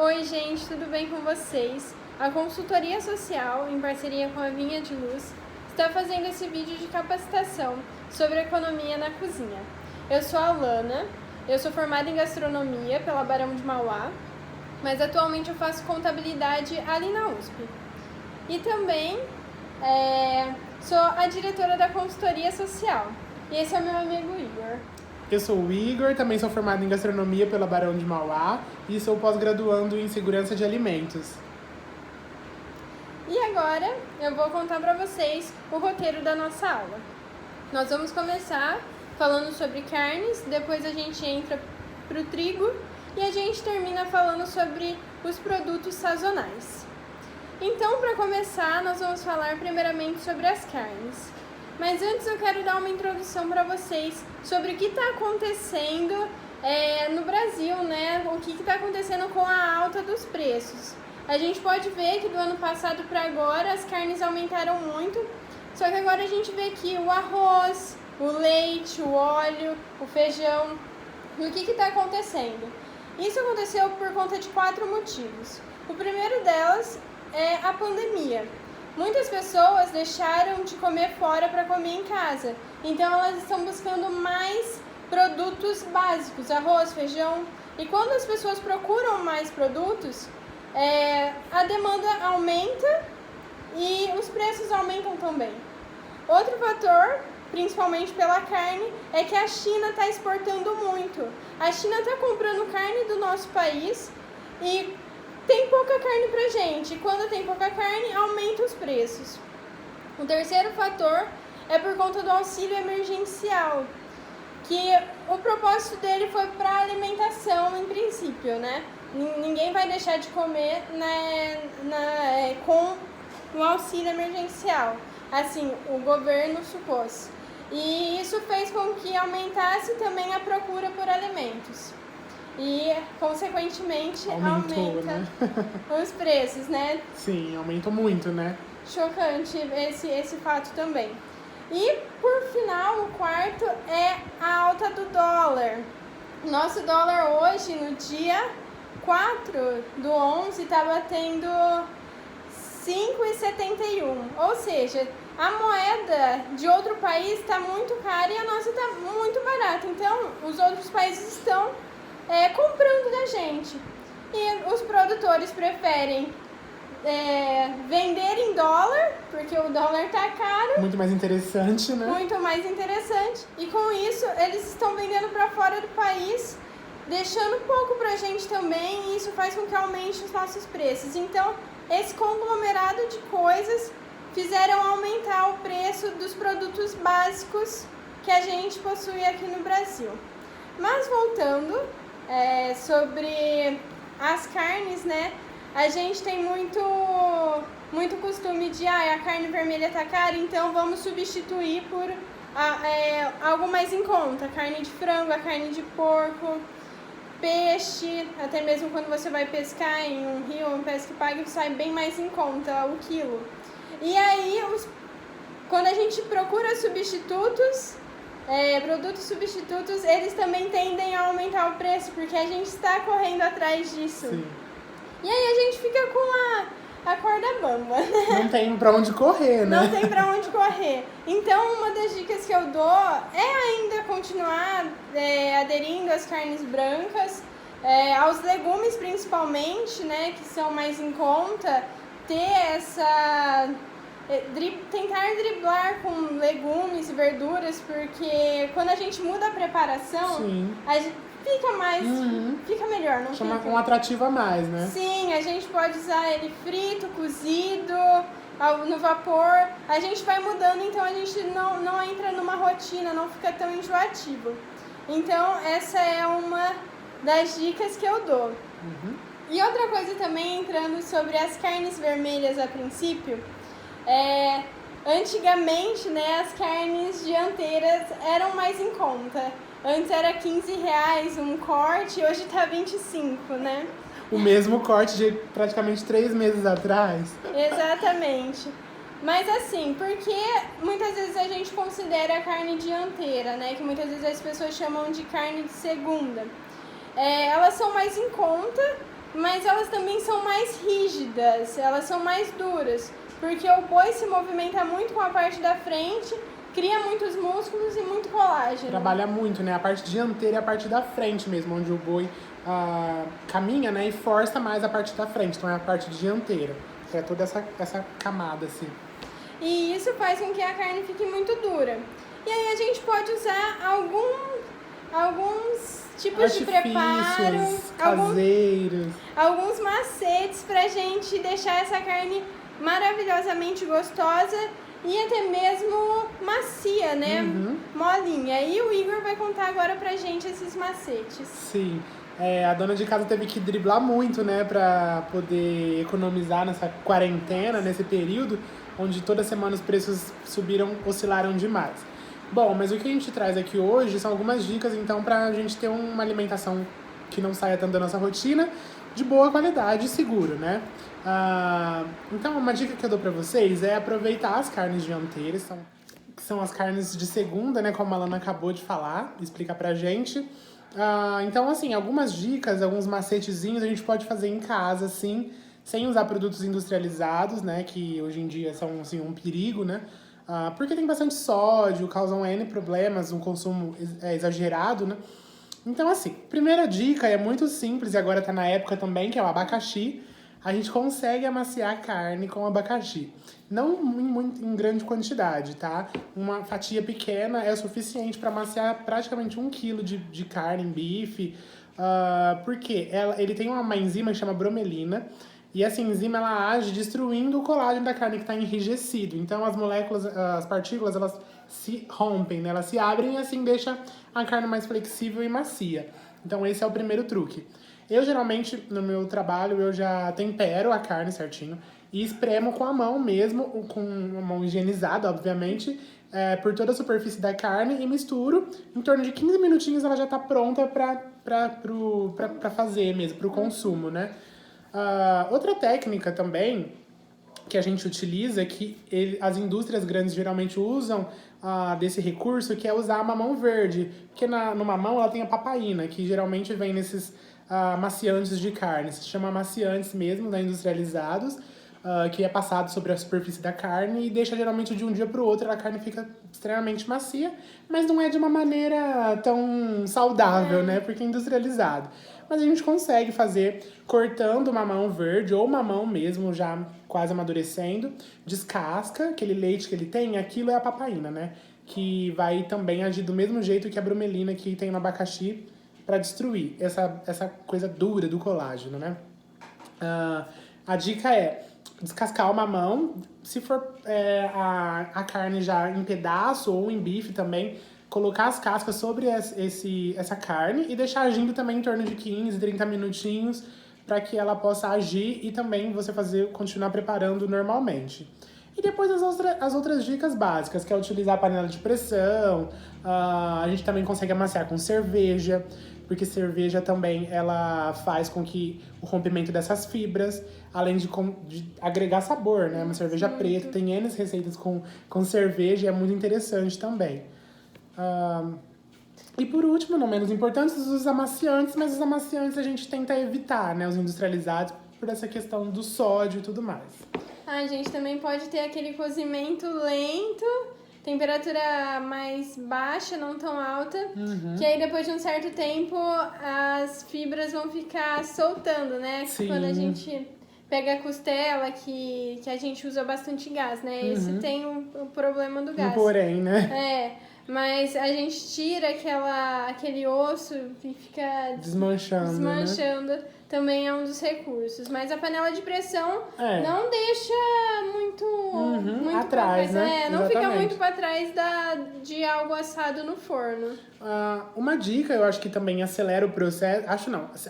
Oi, gente, tudo bem com vocês? A Consultoria Social, em parceria com a Vinha de Luz, está fazendo esse vídeo de capacitação sobre economia na cozinha. Eu sou a Lana, eu sou formada em gastronomia pela Barão de Mauá, mas atualmente eu faço contabilidade ali na USP. E também sou a diretora da Consultoria Social. E esse é o meu amigo Igor. Eu sou o Igor, também sou formado em gastronomia pela Barão de Mauá e sou pós-graduando em segurança de alimentos. E agora eu vou contar para vocês o roteiro da nossa aula. Nós vamos começar falando sobre carnes, depois a gente entra para o trigo e a gente termina falando sobre os produtos sazonais. Então, para começar, nós vamos falar primeiramente sobre as carnes. Mas antes eu quero dar uma introdução para vocês sobre o que está acontecendo no Brasil, né? O que está acontecendo com a alta dos preços. A gente pode ver que do ano passado para agora as carnes aumentaram muito, só que agora a gente vê que o arroz, o leite, o óleo, o feijão. E o que está acontecendo? Isso aconteceu por conta de 4 motivos. O primeiro delas é a pandemia. Muitas pessoas deixaram de comer fora para comer em casa, então elas estão buscando mais produtos básicos, arroz, feijão. E quando as pessoas procuram mais produtos, a demanda aumenta e os preços aumentam também. Outro fator, principalmente pela carne, é que a China está exportando muito. A China está comprando carne do nosso país e tem pouca carne pra gente. Quando tem pouca carne, aumenta os preços. O terceiro fator é por conta do auxílio emergencial, que o propósito dele foi para alimentação em princípio, né? Ninguém vai deixar de comer com o auxílio emergencial. Assim, o governo supôs. E isso fez com que aumentasse também a procura por alimentos. E, consequentemente, aumenta, né? os preços, né? Sim, aumentou muito, né? Chocante esse fato também. E, por final, o quarto é a alta do dólar. Nosso dólar hoje, no dia 4/11, está batendo 5,71. Ou seja, a moeda de outro país está muito cara e a nossa está muito barata. Então, os outros países estão comprando da gente. E os produtores preferem vender em dólar, porque o dólar tá caro. Muito mais interessante, né? Muito mais interessante. E com isso, eles estão vendendo para fora do país, deixando pouco pra gente também, e isso faz com que aumente os nossos preços. Então, esse conglomerado de coisas fizeram aumentar o preço dos produtos básicos que a gente possui aqui no Brasil. Mas voltando sobre as carnes, né? A gente tem muito costume de a carne vermelha tá cara, então vamos substituir por algo mais em conta. Carne de frango, a carne de porco, peixe, até mesmo quando você vai pescar em um rio ou um pesca e pague, sai bem mais em conta o quilo. E aí, quando a gente procura substitutos, produtos substitutos, eles também tendem a aumentar o preço, porque a gente está correndo atrás disso. Sim. E aí a gente fica com a corda bamba, né? Não tem pra onde correr, né? Não tem pra onde correr. Então, uma das dicas que eu dou é ainda continuar aderindo às carnes brancas, aos legumes principalmente, né, que são mais em conta, tentar driblar com legumes e verduras, porque quando a gente muda a preparação, Sim. a gente fica melhor, não Chama fica? um atrativo a mais, né? Sim, a gente pode usar ele frito, cozido, no vapor. A gente vai mudando, então a gente não entra numa rotina, não fica tão enjoativo. Então, essa é uma das dicas que eu dou. E outra coisa também, entrando sobre as carnes vermelhas a princípio, antigamente, né, as carnes dianteiras eram mais em conta. Antes era R$15 um corte, hoje tá 25, né? O mesmo corte de praticamente 3 meses atrás. Exatamente. Mas assim, porque muitas vezes a gente considera a carne dianteira, né? Que muitas vezes as pessoas chamam de carne de segunda. Elas são mais em conta mas elas também são mais rígidas, elas são mais duras, porque o boi se movimenta muito com a parte da frente, cria muitos músculos e muito colágeno. Trabalha muito, né? A parte dianteira e a parte da frente mesmo, onde o boi caminha, né? E força mais a parte da frente, então é a parte dianteira. É toda essa camada, assim. E isso faz com que a carne fique muito dura. E aí a gente pode usar alguns tipos de preparo, caseiros, alguns macetes pra gente deixar essa carne maravilhosamente gostosa e até mesmo macia, né? Molinha. E o Igor vai contar agora pra gente esses macetes. Sim. A dona de casa teve que driblar muito, né, pra poder economizar nessa quarentena, nesse período, onde toda semana os preços oscilaram demais. Bom, mas o que a gente traz aqui hoje são algumas dicas, então, pra gente ter uma alimentação que não saia tanto da nossa rotina, de boa qualidade e seguro, né? Então, uma dica que eu dou pra vocês é aproveitar as carnes dianteiras, que são as carnes de segunda, né, como a Alana acabou de falar, explicar pra gente. Então, assim, algumas dicas, alguns macetezinhos a gente pode fazer em casa, assim, sem usar produtos industrializados, né, que hoje em dia são, assim, um perigo, né, porque tem bastante sódio, causam N problemas, um consumo exagerado, né. Então, assim, primeira dica é muito simples e agora tá na época também, que é o abacaxi. A gente consegue amaciar a carne com abacaxi. Não em grande quantidade, tá? Uma fatia pequena é o suficiente para amaciar praticamente 1 quilo de carne em bife. Porque ele tem uma enzima que chama bromelina. E essa enzima, ela age destruindo o colágeno da carne que está enrijecido. Então, as moléculas, as partículas, elas se rompem, né? Elas se abrem e assim deixa a carne mais flexível e macia. Então, esse é o primeiro truque. Eu, geralmente, no meu trabalho, eu já tempero a carne certinho e espremo com a mão mesmo, com a mão higienizada, obviamente, por toda a superfície da carne e misturo. Em torno de 15 minutinhos ela já tá pronta pra fazer mesmo, pro consumo, né? Outra técnica também que a gente utiliza, que as indústrias grandes geralmente usam desse recurso, que é usar a mamão verde. Porque no mamão ela tem a papaína, que geralmente vem nesses maciantes de carne. Se chama maciantes mesmo, né, industrializados, que é passado sobre a superfície da carne e deixa geralmente de um dia para o outro a carne fica extremamente macia, mas não é de uma maneira tão saudável, né, porque é industrializado. Mas a gente consegue fazer cortando o mamão verde ou mamão mesmo, já quase amadurecendo, descasca, aquele leite que ele tem, aquilo é a papaína, né? Que vai também agir do mesmo jeito que a bromelina que tem no abacaxi para destruir essa coisa dura do colágeno, né? A dica é descascar o mamão, se for a carne já em pedaço ou em bife também, colocar as cascas sobre essa carne e deixar agindo também em torno de 15, 30 minutinhos para que ela possa agir e também você continuar preparando normalmente. E depois as outras dicas básicas, que é utilizar a panela de pressão, a gente também consegue amaciar com cerveja, porque cerveja também ela faz com que o rompimento dessas fibras, além de agregar sabor, né? Uma cerveja preta, tem N receitas com cerveja e é muito interessante também. E por último, não menos importante, os amaciantes, mas os amaciantes a gente tenta evitar, né? Os industrializados, por essa questão do sódio e tudo mais. A gente também pode ter aquele cozimento lento, temperatura mais baixa, não tão alta, que aí depois de um certo tempo as fibras vão ficar soltando, né? Sim. Quando a gente pega a costela, que a gente usa bastante gás, né? Esse tem o problema do gás. Porém, né? Mas a gente tira aquele osso e fica desmanchando. Né? Também é um dos recursos. Mas a panela de pressão não deixa muito atrás, né? Não fica muito para trás de algo assado no forno. Uma dica, eu acho que também acelera o processo.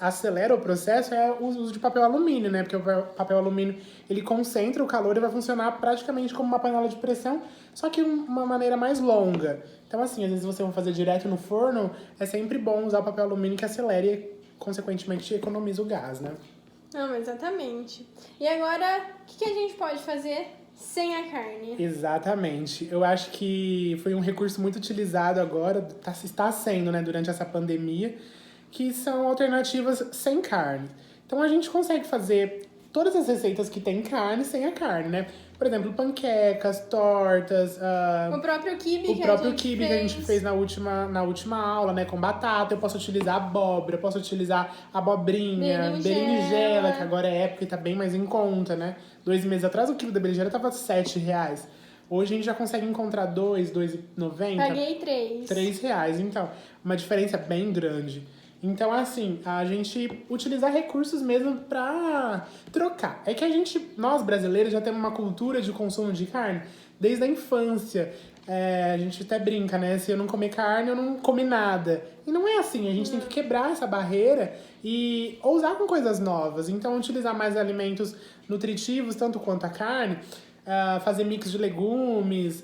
Acelera o processo é o uso de papel alumínio, né? Porque o papel alumínio ele concentra o calor e vai funcionar praticamente como uma panela de pressão, só que uma maneira mais longa. Então, assim, às vezes você vai fazer direto no forno, é sempre bom usar o papel alumínio que acelera e, consequentemente, economiza o gás, né? Não, exatamente. E agora, o que a gente pode fazer sem a carne? Exatamente. Eu acho que foi um recurso muito utilizado agora, está sendo, né, durante essa pandemia, que são alternativas sem carne. Então a gente consegue fazer todas as receitas que tem carne sem a carne, né? Por exemplo, panquecas, tortas, O próprio quibe que a gente fez na última aula, né? Com batata. Eu posso utilizar abóbora, eu posso utilizar abobrinha, berinjela, que agora é época e tá bem mais em conta, né? 2 meses atrás o quilo da berinjela tava R$7. Hoje a gente já consegue encontrar R$2,90. Paguei R$3. Então, uma diferença bem grande. Então, assim, a gente utilizar recursos mesmo pra trocar. É que nós brasileiros, já temos uma cultura de consumo de carne desde a infância. A gente até brinca, né? Se eu não comer carne, eu não comi nada. E não é assim, a gente tem que quebrar essa barreira e ousar com coisas novas. Então, utilizar mais alimentos nutritivos, tanto quanto a carne, fazer mix de legumes,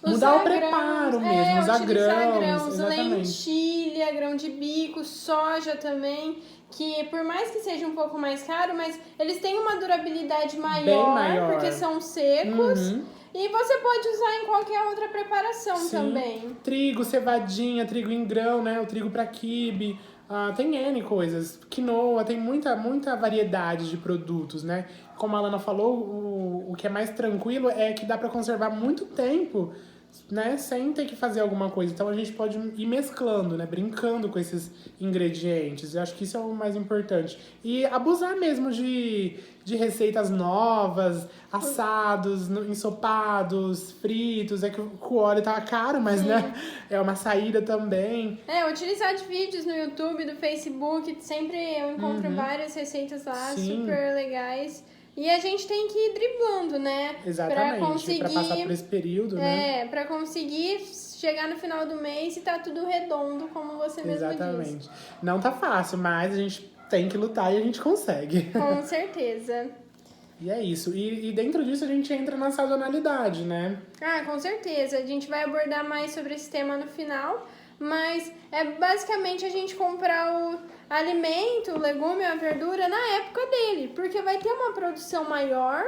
mudar o preparo mesmo, usar grãos, lentilha, grão de bico, soja também, que por mais que seja um pouco mais caro, mas eles têm uma durabilidade maior. Porque são secos. E você pode usar em qualquer outra preparação também. Trigo, cevadinha, trigo em grão, né? O trigo para quibe. Tem N coisas. Quinoa, tem muita variedade de produtos, né? Como a Alana falou, o que é mais tranquilo é que dá para conservar muito tempo, né? Sem ter que fazer alguma coisa. Então a gente pode ir mesclando, né? Brincando com esses ingredientes. Eu acho que isso é o mais importante. E abusar mesmo de receitas novas, assados, ensopados, fritos. É que o óleo tá caro, mas né? É uma saída também. Utilizar de vídeos no YouTube, do Facebook. Sempre eu encontro várias receitas lá, super legais. E a gente tem que ir driblando, né? Exatamente, pra passar por esse período, né? Pra conseguir chegar no final do mês e tá tudo redondo, como você mesmo disse. Exatamente. Não tá fácil, mas a gente tem que lutar e a gente consegue. Com certeza. E é isso. E dentro disso a gente entra na sazonalidade, né? Com certeza. A gente vai abordar mais sobre esse tema no final. Mas é basicamente a gente comprar o alimento, o legume, a verdura na época dele. Porque vai ter uma produção maior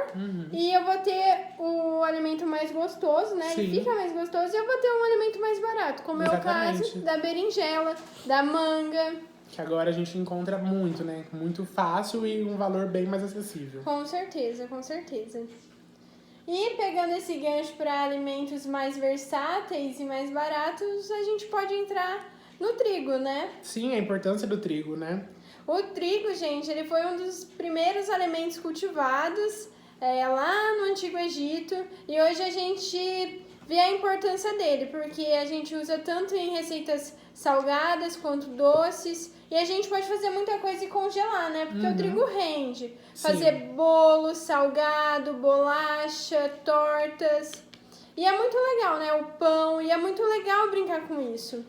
e eu vou ter o alimento mais gostoso, né? Sim. Ele fica mais gostoso e eu vou ter um alimento mais barato. Como é o caso da berinjela, da manga. Que agora a gente encontra muito, né? Muito fácil e um valor bem mais acessível. Com certeza, com certeza. E pegando esse gancho para alimentos mais versáteis e mais baratos, a gente pode entrar no trigo, né? Sim, a importância do trigo, né? O trigo, gente, ele foi um dos primeiros alimentos cultivados lá no Antigo Egito. E hoje a gente vê a importância dele, porque a gente usa tanto em receitas salgadas quanto doces. E a gente pode fazer muita coisa e congelar, né? Porque o trigo rende. Fazer bolo, salgado, bolacha, tortas. E é muito legal, né? O pão. E é muito legal brincar com isso.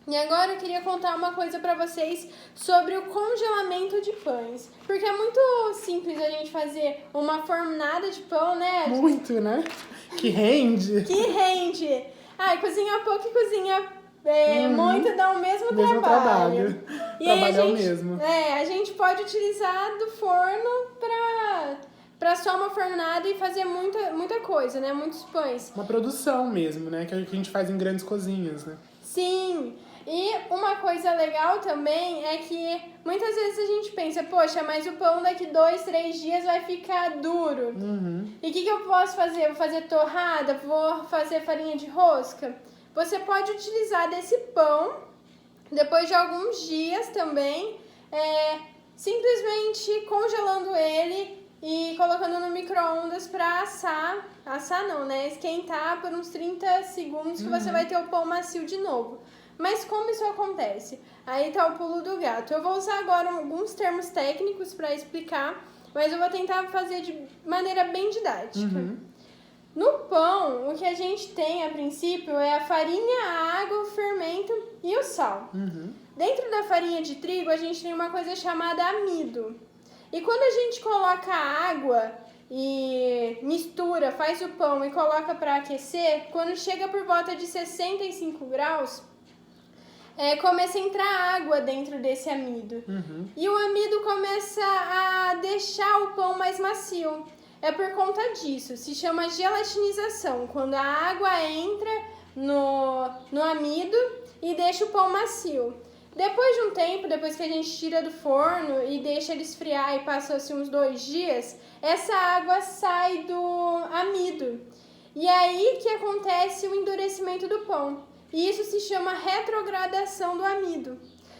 E agora eu queria contar uma coisa pra vocês sobre o congelamento de pães. Porque é muito simples a gente fazer uma fornada de pão, né? Muito, né? Que rende. Cozinha pouco e cozinha muito, dá o mesmo trabalho. E aí a gente pode utilizar do forno pra só uma fornada e fazer muita coisa, né? Muitos pães. Uma produção mesmo, né? Que a gente faz em grandes cozinhas, né? Sim. E uma coisa legal também é que muitas vezes a gente pensa, poxa, mas o pão daqui 2, 3 dias vai ficar duro. E o que eu posso fazer? Vou fazer torrada? Vou fazer farinha de rosca? Você pode utilizar desse pão, depois de alguns dias também, simplesmente congelando ele e colocando no micro-ondas para esquentar por uns 30 segundos que você vai ter o pão macio de novo. Mas como isso acontece? Aí tá o pulo do gato. Eu vou usar agora alguns termos técnicos para explicar, mas eu vou tentar fazer de maneira bem didática. No pão, o que a gente tem a princípio é a farinha, a água, o fermento e o sal. Dentro da farinha de trigo, a gente tem uma coisa chamada amido. E quando a gente coloca a água e mistura, faz o pão e coloca para aquecer, quando chega por volta de 65 graus, começa a entrar água dentro desse amido. E o amido começa a deixar o pão mais macio. É por conta disso, se chama gelatinização, quando a água entra no amido e deixa o pão macio. Depois de um tempo, depois que a gente tira do forno e deixa ele esfriar e passa assim uns 2 dias, essa água sai do amido. E aí que acontece o endurecimento do pão. E isso se chama retrogradação do amido.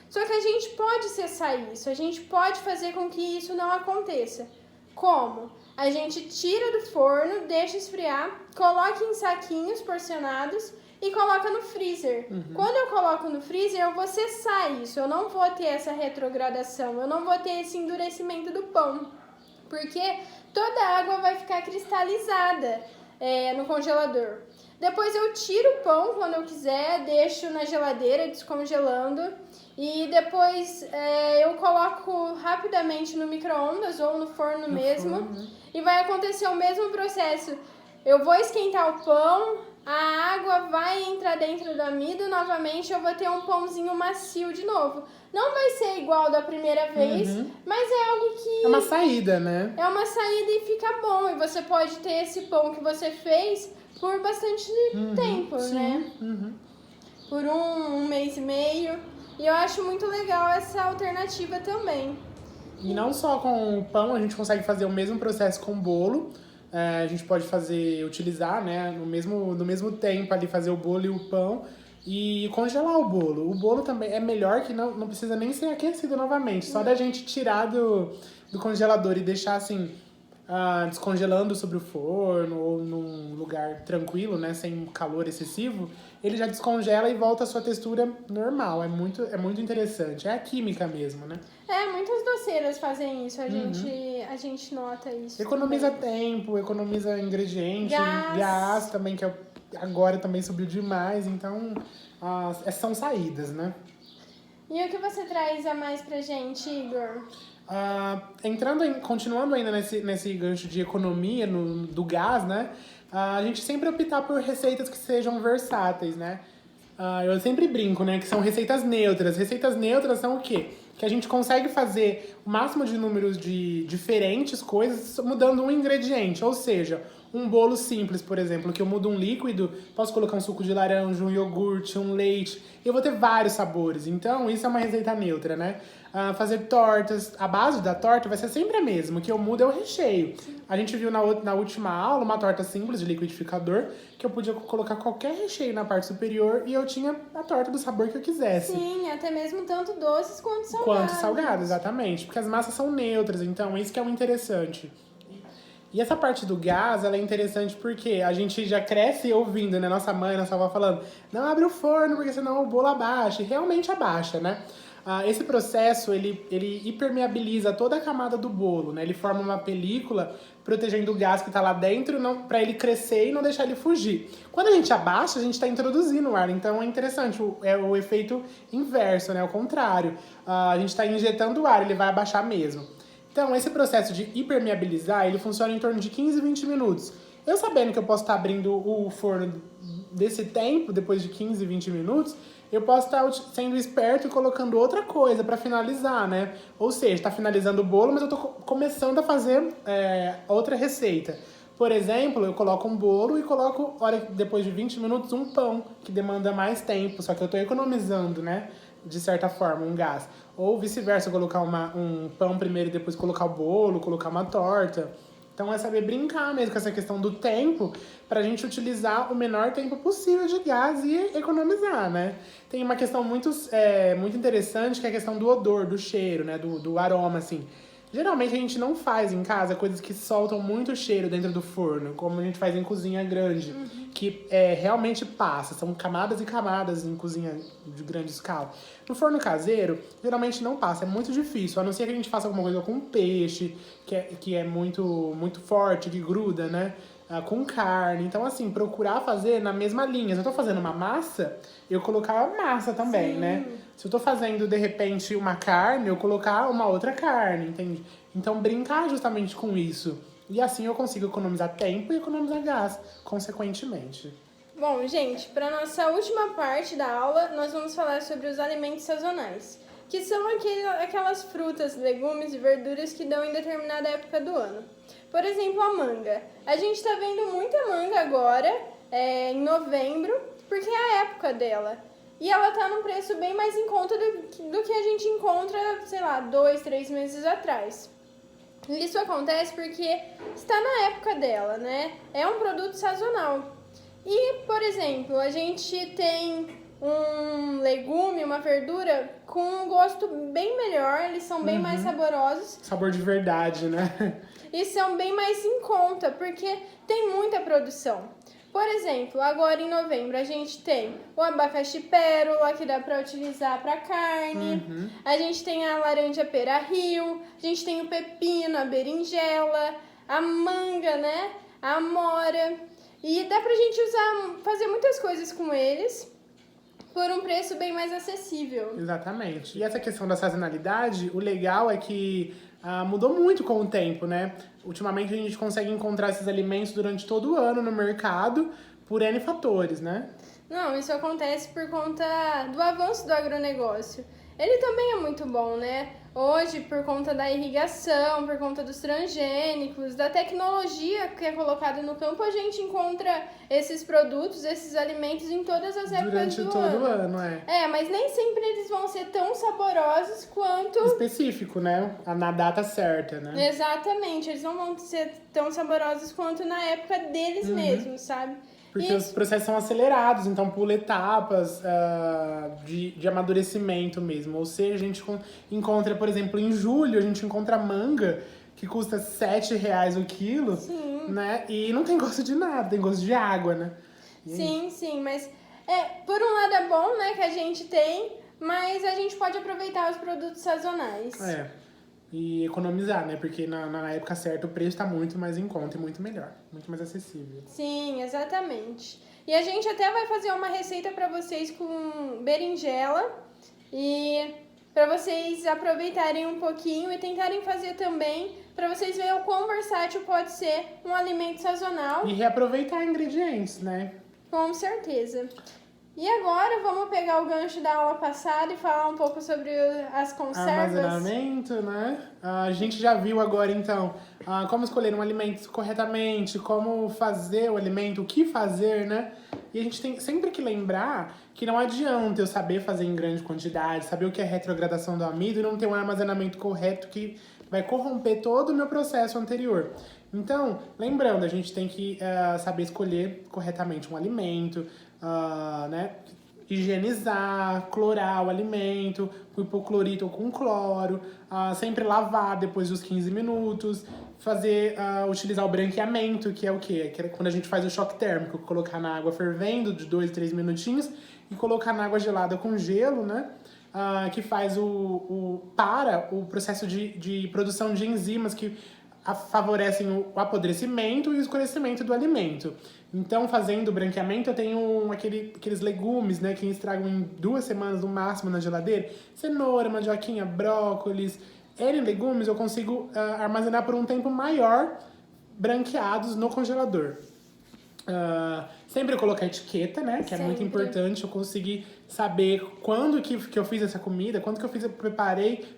Só que a gente pode cessar isso, a gente pode fazer com que isso não aconteça. Como? A gente tira do forno, deixa esfriar, coloca em saquinhos porcionados e coloca no freezer. Quando eu coloco no freezer, eu vou cessar isso, eu não vou ter essa retrogradação, eu não vou ter esse endurecimento do pão. Porque toda a água vai ficar cristalizada no congelador. Depois eu tiro o pão quando eu quiser, deixo na geladeira descongelando e depois eu coloco rapidamente no micro-ondas ou no forno mesmo e vai acontecer o mesmo processo. Eu vou esquentar o pão, a água vai entrar dentro do amido, novamente eu vou ter um pãozinho macio de novo. Não vai ser igual da primeira vez, mas é algo que... É uma saída, né? É uma saída e fica bom. E você pode ter esse pão que você fez por bastante tempo, né? Por um mês e meio. E eu acho muito legal essa alternativa também. E não só com o pão, a gente consegue fazer o mesmo processo com o bolo. A gente pode utilizar, né, no mesmo tempo ali, fazer o bolo e o pão e congelar o bolo. O bolo também é melhor que não precisa nem ser aquecido novamente. Só da gente tirar do congelador e deixar assim, descongelando sobre o forno ou num lugar tranquilo, né, sem calor excessivo, ele já descongela e volta à sua textura normal. É muito interessante. É a química mesmo, né? Muitas doceiras fazem isso, a gente nota isso. Economiza tempo, economiza ingrediente, gás também, que agora também subiu demais, então são saídas, né? E o que você traz a mais pra gente, Igor? Continuando ainda nesse gancho de economia do gás, né? A gente sempre optar por receitas que sejam versáteis, né? Eu sempre brinco, né? Que são receitas neutras. Receitas neutras são o quê? Que a gente consegue fazer o máximo de números de diferentes coisas mudando um ingrediente. Ou seja, um bolo simples, por exemplo, que eu mudo um líquido, posso colocar um suco de laranja, um iogurte, um leite, e eu vou ter vários sabores. Então, isso é uma receita neutra, né? Fazer tortas, a base da torta vai ser sempre a mesma, o que eu mudo é o recheio. A gente viu na última aula uma torta simples de liquidificador, que eu podia colocar qualquer recheio na parte superior e eu tinha a torta do sabor que eu quisesse. Sim, até mesmo tanto doces quanto salgados. Quanto salgados, exatamente, porque as massas são neutras, então isso que é o interessante. E essa parte do gás, ela é interessante porque a gente já cresce ouvindo, né? Nossa mãe, nossa avó falando, não abre o forno porque senão o bolo abaixa. E realmente abaixa, né? Esse processo, ele hipermeabiliza toda a camada do bolo, né? Ele forma uma película protegendo o gás que está lá dentro para ele crescer e não deixar ele fugir. Quando a gente abaixa, a gente está introduzindo o ar. Então é interessante, é o efeito inverso, né? O contrário. A gente está injetando o ar, ele vai abaixar mesmo. Então, esse processo de hipermeabilizar, ele funciona em torno de 15, 20 minutos. Eu sabendo que eu posso estar abrindo o forno desse tempo, depois de 15, 20 minutos, eu posso estar sendo esperto e colocando outra coisa para finalizar, né? Ou seja, está finalizando o bolo, mas eu estou começando a fazer outra receita. Por exemplo, eu coloco um bolo e coloco, depois de 20 minutos, um pão, que demanda mais tempo, só que eu estou economizando, né? De certa forma, um gás. Ou vice-versa, colocar um pão primeiro e depois colocar o bolo, colocar uma torta. Então é saber brincar mesmo com essa questão do tempo pra gente utilizar o menor tempo possível de gás e economizar, né? Tem uma questão muito interessante que é a questão do odor, do cheiro, né? Do aroma, assim. Geralmente a gente não faz em casa coisas que soltam muito cheiro dentro do forno, como a gente faz em cozinha grande, que realmente passa, são camadas e camadas em cozinha de grande escala. No forno caseiro, geralmente não passa, é muito difícil, a não ser que a gente faça alguma coisa com peixe, que é muito, muito forte, que gruda, né? Com carne. Então, assim, procurar fazer na mesma linha. Se eu tô fazendo uma massa, eu colocar a massa também, né? Se eu tô fazendo, de repente, uma carne, eu colocar uma outra carne, entende? Então, brincar justamente com isso. E assim eu consigo economizar tempo e economizar gás, consequentemente. Bom, gente, para nossa última parte da aula, nós vamos falar sobre os alimentos sazonais, que são aquelas frutas, legumes e verduras que dão em determinada época do ano. Por exemplo, a manga. A gente está vendo muita manga agora, em novembro, porque é a época dela. e ela tá num preço bem mais em conta do que a gente encontra, sei lá, 2, 3 meses atrás. Isso acontece porque está na época dela, né? É um produto sazonal. E, por exemplo, a gente tem um legume, uma verdura com um gosto bem melhor, eles são bem mais saborosos. Sabor de verdade, né? E são bem mais em conta, porque tem muita produção. Por exemplo, agora em novembro a gente tem o abacaxi pérola, que dá para utilizar para carne. A gente tem a laranja pera rio, a gente tem o pepino, a berinjela, a manga, né? A amora. E dá pra gente fazer muitas coisas com eles por um preço bem mais acessível. Exatamente. E essa questão da sazonalidade, o legal é que mudou muito com o tempo, né? Ultimamente a gente consegue encontrar esses alimentos durante todo o ano no mercado por N fatores, né? Não, isso acontece por conta do avanço do agronegócio. Ele também é muito bom, né? Hoje, por conta da irrigação, por conta dos transgênicos, da tecnologia que é colocada no campo, a gente encontra esses produtos, esses alimentos em todas as épocas Durante do todo ano. o ano, é. É, mas nem sempre eles vão ser tão saborosos quanto... Específico, né? Na data certa, né? Exatamente, eles não vão ser tão saborosos quanto na época deles mesmos, sabe? Porque os processos são acelerados, então pula etapas de amadurecimento mesmo. Ou seja, a gente encontra, por exemplo, em julho, a gente encontra manga que custa R$7 o quilo, né? E não tem gosto de nada, tem gosto de água, né? Sim, mas por um lado é bom, né, que a gente tem, mas a gente pode aproveitar os produtos sazonais. E economizar, né? Porque na época certa o preço tá muito mais em conta e muito melhor, muito mais acessível. Sim, exatamente. E a gente até vai fazer uma receita para vocês com berinjela e para vocês aproveitarem um pouquinho e tentarem fazer também, para vocês verem o quão versátil pode ser um alimento sazonal. E reaproveitar ingredientes, né? Com certeza. E agora vamos pegar o gancho da aula passada e falar um pouco sobre as conservas. Armazenamento, né? A gente já viu agora, então, como escolher um alimento corretamente, como fazer o alimento, o que fazer, né? E a gente tem sempre que lembrar que não adianta eu saber fazer em grande quantidade, saber o que é retrogradação do amido e não ter um armazenamento correto que vai corromper todo o meu processo anterior. Então, lembrando, a gente tem que saber escolher corretamente um alimento, né? Higienizar, clorar o alimento com hipoclorito ou com cloro, sempre lavar depois dos 15 minutos, utilizar o branqueamento, que é o quê? Que é quando a gente faz o choque térmico, colocar na água fervendo de 2, 3 minutinhos e colocar na água gelada com gelo, né? Que faz para o processo de produção de enzimas que favorecem o apodrecimento e o escurecimento do alimento. Então, fazendo o branqueamento, eu tenho aqueles legumes, né, que estragam em 2 semanas no máximo na geladeira. Cenoura, mandioquinha, brócolis, N legumes eu consigo armazenar por um tempo maior branqueados no congelador. Sempre colocar etiqueta, né? Que é muito importante. Eu conseguir saber quando que eu fiz essa comida, quando que eu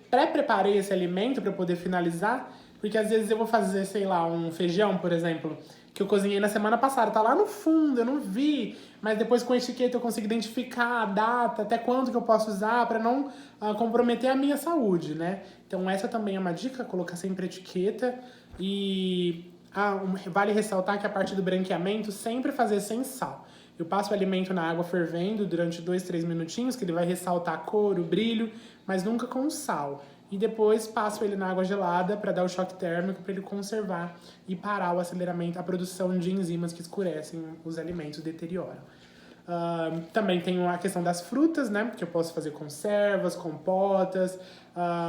pré-preparei esse alimento para poder finalizar. Porque às vezes eu vou fazer, sei lá, um feijão, por exemplo, que eu cozinhei na semana passada. Tá lá no fundo, eu não vi. Mas depois com a etiqueta eu consigo identificar a data, até quando que eu posso usar para não comprometer a minha saúde, né? Então essa também é uma dica, colocar sempre etiqueta. E vale ressaltar que a parte do branqueamento sempre fazer sem sal. Eu passo o alimento na água fervendo durante 2, 3 minutinhos, que ele vai ressaltar a cor, o brilho, mas nunca com sal. E depois passo ele na água gelada para dar o choque térmico para ele conservar e parar o aceleramento, a produção de enzimas que escurecem os alimentos, deterioram. Também tem a questão das frutas, né? Que eu posso fazer conservas, compotas,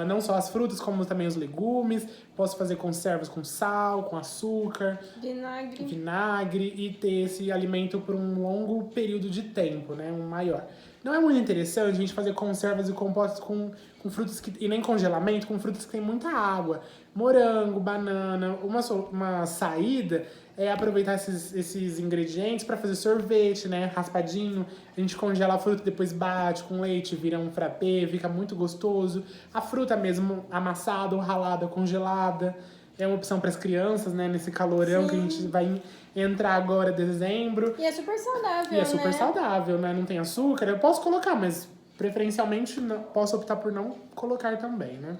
não só as frutas, como também os legumes. Posso fazer conservas com sal, com açúcar, vinagre e ter esse alimento por um longo período de tempo, né? Um maior. Não é muito interessante a gente fazer conservas e compostas com frutas e nem congelamento, com frutas que tem muita água. Morango, banana. Uma saída é aproveitar esses ingredientes para fazer sorvete, né? Raspadinho. A gente congela a fruta, depois bate com leite, vira um frappé, fica muito gostoso. A fruta mesmo amassada ou ralada, congelada. É uma opção para as crianças, né? Nesse calorão que a gente vai entrar agora, dezembro. E é super saudável, E é super né? saudável, né? Não tem açúcar. Eu posso colocar, mas preferencialmente posso optar por não colocar também, né?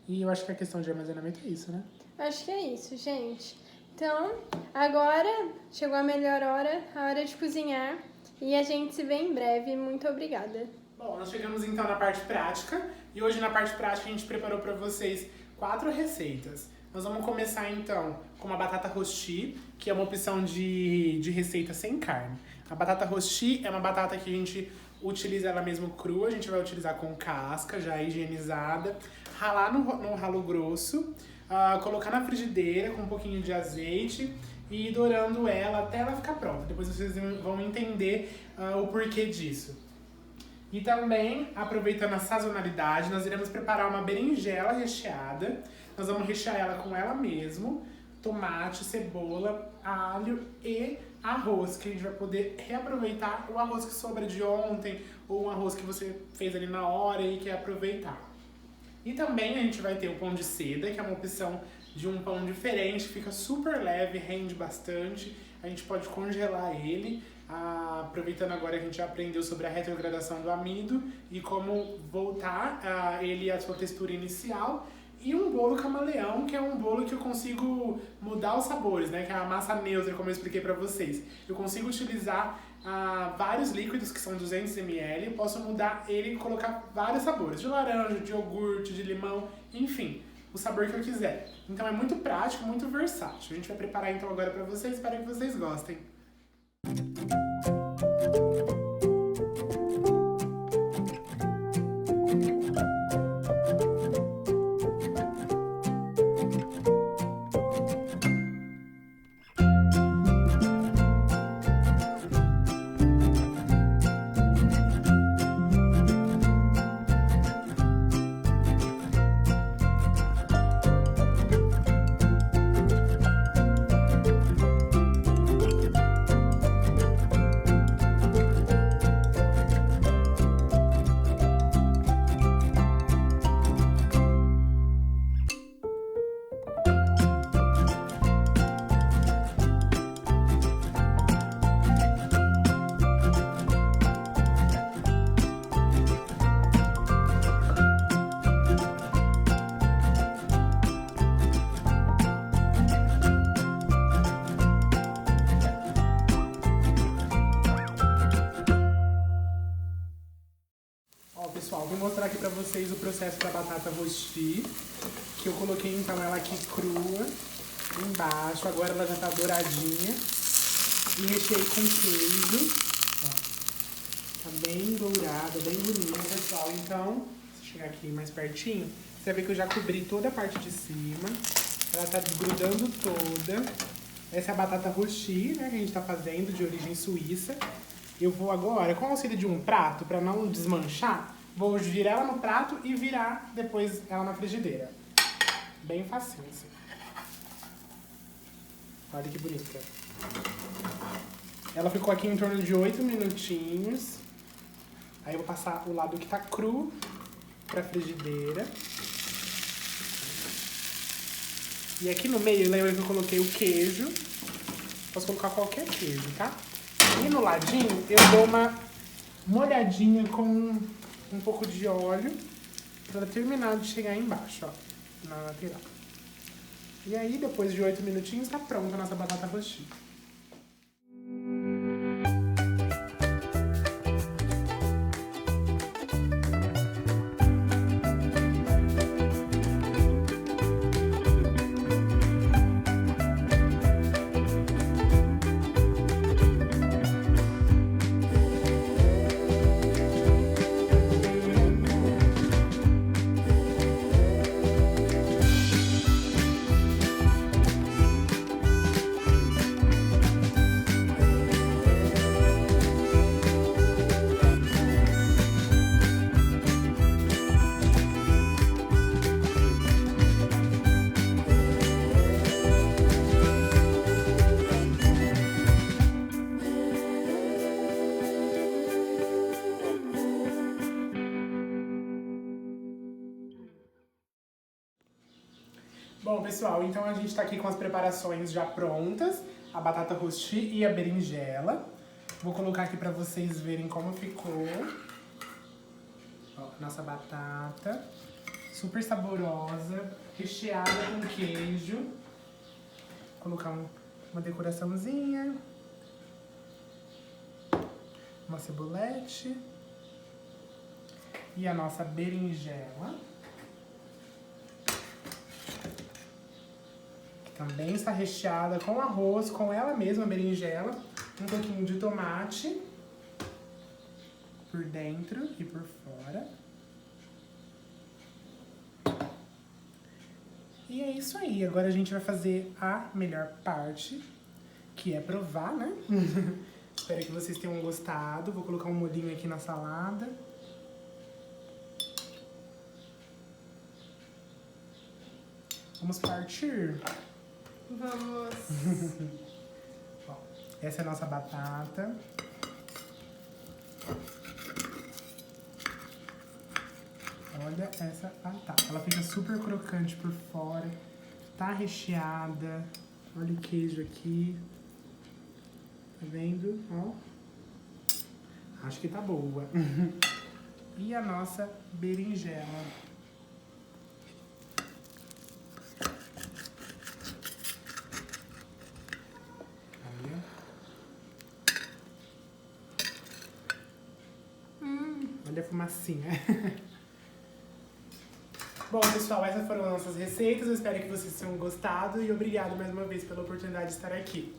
E eu acho que a questão de armazenamento é isso, né? Acho que é isso, gente. Então, agora chegou a melhor hora, a hora de cozinhar. E a gente se vê em breve. Muito obrigada. Bom, nós chegamos então na parte prática. E hoje na parte prática a gente preparou para vocês 4 receitas. Nós vamos começar então com uma batata rosti, que é uma opção de receita sem carne. A batata rosti é uma batata que a gente utiliza ela mesmo crua, a gente vai utilizar com casca, já higienizada, ralar no ralo grosso, colocar na frigideira com um pouquinho de azeite e ir dourando ela até ela ficar pronta. Depois vocês vão entender o porquê disso. E também, aproveitando a sazonalidade, nós iremos preparar uma berinjela recheada. Nós vamos rechear ela com ela mesmo, tomate, cebola, alho e arroz, que a gente vai poder reaproveitar o arroz que sobra de ontem ou um arroz que você fez ali na hora e quer aproveitar. E também a gente vai ter o pão de seda, que é uma opção de um pão diferente, fica super leve, rende bastante. A gente pode congelar ele, aproveitando agora que a gente já aprendeu sobre a retrogradação do amido e como voltar ele à sua textura inicial. E um bolo camaleão, que é um bolo que eu consigo mudar os sabores, né? Que é a massa neutra, como eu expliquei pra vocês. Eu consigo utilizar vários líquidos, que são 200 ml, posso mudar ele e colocar vários sabores, de laranja, de iogurte, de limão, enfim, o sabor que eu quiser. Então é muito prático, muito versátil. A gente vai preparar então agora pra vocês, espero que vocês gostem. Pessoal, vou mostrar aqui pra vocês o processo da batata rosti, que eu coloquei então ela aqui crua, embaixo, agora ela já tá douradinha, e recheei com queijo, ó, tá bem dourada, bem bonita, pessoal. Então, se chegar aqui mais pertinho, você vai ver que eu já cobri toda a parte de cima, ela tá desgrudando toda. Essa é a batata rosti, né, que a gente tá fazendo, de origem suíça. Eu vou agora, com o auxílio de um prato, pra não desmanchar, vou virar ela no prato e virar depois ela na frigideira. Bem facinho, assim. Olha que bonita. Ela ficou aqui em torno de 8 minutinhos. Aí eu vou passar o lado que tá cru pra frigideira. E aqui no meio, lembra que eu coloquei o queijo. Posso colocar qualquer queijo, tá? E no ladinho, eu dou uma molhadinha com um pouco de óleo para terminar de chegar aí embaixo, ó, na lateral. E aí, depois de 8 minutinhos, tá pronta a nossa batata rosti. Bom, pessoal, então a gente tá aqui com as preparações já prontas. A batata rosti e a berinjela. Vou colocar aqui pra vocês verem como ficou. Ó, nossa batata. Super saborosa, recheada com queijo. Vou colocar uma decoraçãozinha. Uma cebolete. E a nossa berinjela. Que também está recheada com arroz, com ela mesma, a berinjela. Um pouquinho de tomate. Por dentro e por fora. E é isso aí. Agora a gente vai fazer a melhor parte, que é provar, né? Espero que vocês tenham gostado. Vou colocar um molhinho aqui na salada. Vamos partir? Vamos. Bom, essa é a nossa batata. Olha essa batata. Ela fica super crocante por fora. Tá recheada. Olha o queijo aqui. Tá vendo? Ó. Acho que tá boa. E a nossa berinjela. Olha. Olha a fumacinha. Bom, pessoal, essas foram as nossas receitas. Eu espero que vocês tenham gostado e obrigado mais uma vez pela oportunidade de estar aqui.